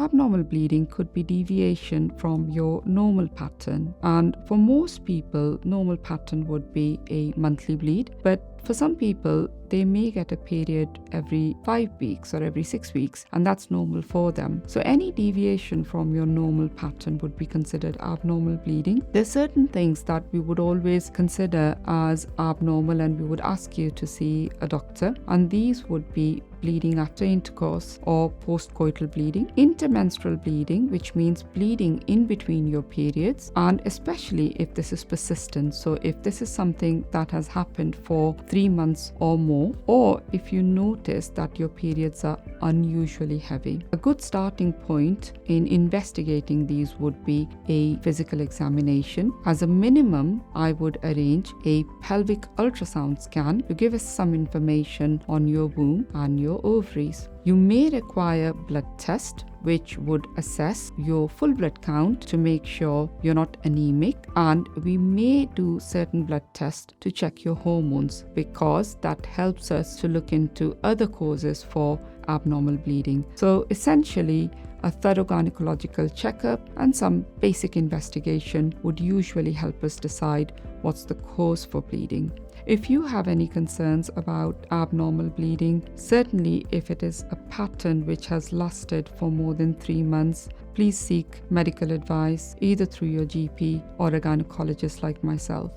abnormal bleeding could be deviation from your normal pattern. And for most people, normal pattern would be a monthly bleed. But for some people, they may get a period every 5 weeks or every 6 weeks, and that's normal for them. So any deviation from your normal pattern would be considered abnormal bleeding. There's certain things that we would always consider as abnormal, and we would ask you to see a doctor, and these would be bleeding after intercourse or postcoital bleeding, intermenstrual bleeding, which means bleeding in between your periods, and especially if this is persistent. So if this is something that has happened for 3 months or more, or if you notice that your periods are unusually heavy. A good starting point in investigating these would be a physical examination. As a minimum, I would arrange a pelvic ultrasound scan to give us some information on your womb and your ovaries. You may require blood test, which would assess your full blood count to make sure you're not anemic, and we may do certain blood tests to check your hormones, because that helps us to look into other causes for abnormal bleeding. So essentially, a thorough gynecological checkup and some basic investigation would usually help us decide what's the cause for bleeding. If you have any concerns about abnormal bleeding, certainly if it is a pattern which has lasted for more than 3 months, please seek medical advice either through your GP or a gynecologist like myself.